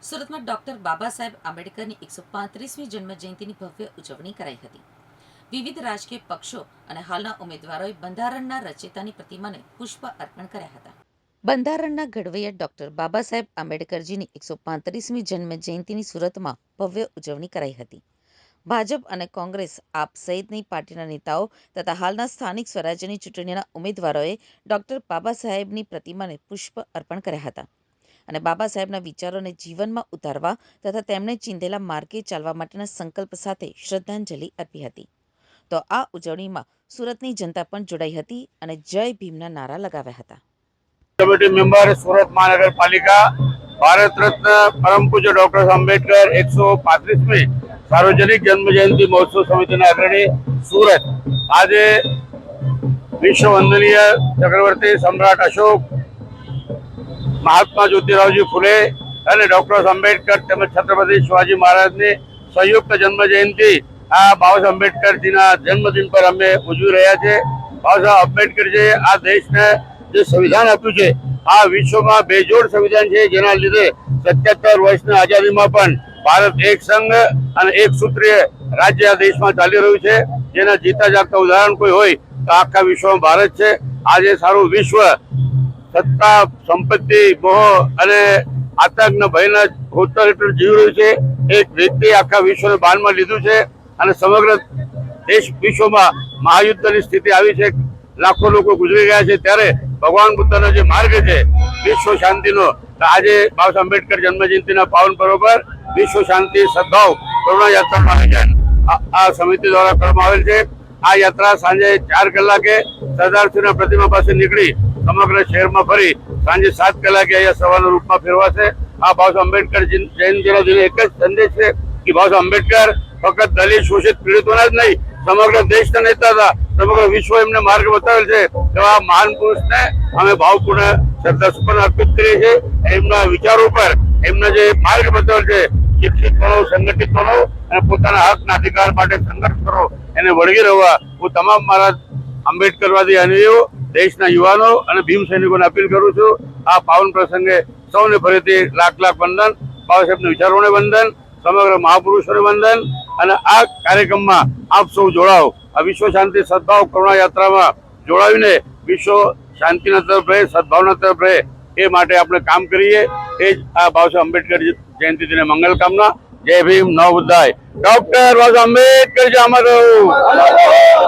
સુરતમાં ડોક્ટર બાબા સાહેબ આંબેડકરની 135મી જન્મજયંતિની ભવ્ય ઉજવણી કરાઈ હતી. વિવિધ રાજકીય પક્ષો અને હાલના ઉમેદવારોએ બંધારણના રચયિતાની પ્રતિમાને પુષ્પ અર્પણ કર્યા હતા. બંધારણના ઘડવૈયા ડોક્ટર બાબા સાહેબ આંબેડકરજીની 135મી જન્મજયંતિની સુરતમાં ભવ્ય ઉજવણી કરાઈ હતી. ભાજપ અને કોંગ્રેસ આપ સહિતની પાર્ટીના નેતાઓ તથા હાલના સ્થાનિક સ્વરાજ્યની ચૂંટણીના ઉમેદવારોએ ડોક્ટર બાબા સાહેબની પ્રતિમાને પુષ્પ અર્પણ કર્યા હતા અને બાબા સાહેબના વિચારોને જીવનમાં ઉતારવા તથા તેમણે ચીંધેલા માર્ગે ચાલવા માટેના સંકલ્પ સાથે શ્રદ્ધાંજલિ અર્પી હતી. તો આ ઉજવણીમાં સુરતની જનતા પણ જોડાઈ હતી અને જય ભીમના નારા લગાવ્યા હતા. कमेटी मेंबर सूरत महानगरपालिका भारत रत्न परम पूज्य डॉक्टर आंबेडकर 135મી सार्वजनिक जन्म जयंती महोत्सव समिति अग्रणी सूरत आज विश्व वंदनीय चक्रवर्ती सम्राट अशोक महात्मा ज्योतिरावजी फुले और डॉक्टर आंबेडकर તેમજ छत्रपति शिवाजी महाराज ने संयुक्त जन्म जयंती आ बाबा साहेब आंबेडकर जन्मदिन पर अमे उजवी रह्या छे. बाबा साहेब आंबेडकर आ देश ने जो संविधान आप्યું છે આ વિશ્વમાં બેજોડ સંવિધાન છે, જેના લીધે 77 વર્ષની આઝાદીમાં પણ ભારત એક સંઘ અને એક સૂત્રીય રાજ્ય આ દેશમાં ચાલી રહ્યું છે. જેના જીતા જાગતા ઉદાહરણ કોઈ હોય તો આખા વિશ્વમાં ભારત છે. આજે સારું વિશ્વ સત્તા, સંપત્તિ, મોહ અને આતંકના ભયના હોતર હેઠળ જીવી રહ્યું છે. એક વ્યક્તિ આખા વિશ્વને બાનમાં લીધું છે અને સમગ્ર દેશ વિશ્વમાં મહાયુદ્ધની સ્થિતિ આવી છે. લાખો લોકો ગુજરી ગયા છે. ત્યારે ભગવાન બુદ્ધનો જે માર્ગ છે વિશ્વ શાંતિનો, આજે બાબા સાહેબ આંબેડકર જન્મજયંતિના પાવન પર્વ પર વિશ્વ શાંતિ, સદભાવ, કરુણા યાત્રાનું આયોજન આ સમિતિ દ્વારા કરવામાં આવેલ છે. આ યાત્રા સાંજે 4 કલાકે સરદારશ્રીના પ્રતિમા પાસે નીકળી સમગ્ર શહેરમાં ફરી સાંજે 7 કલાકે અહીંયા સવારના રૂપમાં ફેરવાશે. આ બાબા સાહેબ આંબેડકર જયંતિનો દિન એક જ સંદેશ છે કે બાબા સાહેબ આંબેડકર ફક્ત દલિત, શોષિત, પીડિતોના જ નહીં, સમગ્ર દેશના નેતા હતા. સમગ્ર વિશ્વ એમને માર્ગ બતાવેલ છે. એવા મહાન પુરુષને અમે ભાવપૂર્ણ શ્રદ્ધાસુમન અર્પિત કરીએ છીએ. એમના વિચારો પર, એમના જે માર્ગ બતાવેલ છે, શિક્ષિત બનો, સંગઠિત બનો અને પોતાના હકના અધિકાર માટે સંઘર્ષ કરો, એને વળગી રહેવા હું તમામ મારા આંબેડકરવાદી અનુયાયીઓ, દેશના યુવાનો અને ભીમ સૈનિકોને અપીલ કરું છું. આ પાવન પ્રસંગે સૌને ફરીથી લાખ લાખ વંદન, બાબા સાહેબના વિચારોને વંદન, સમગ્ર મહાપુરુષોને વંદન. અને આ કાર્યક્રમમાં આપ સૌ જોડાઓ. આ વિશ્વ શાંતિ, સદભાવ, કરુણા યાત્રામાં જોડાવીને વિશ્વ શાંતિના તરફ રહે, સદભાવના તરફ રહે, એ માટે આપણે કામ કરીએ. એ જ આ બાબા સાહેબ આંબેડકર જયંતિ દિને મંગલ કામના. જય ભીમ, નવ બુદ્ધાય. ડોક્ટર બાબા સાહેબ આંબેડકર જય અમર રહો.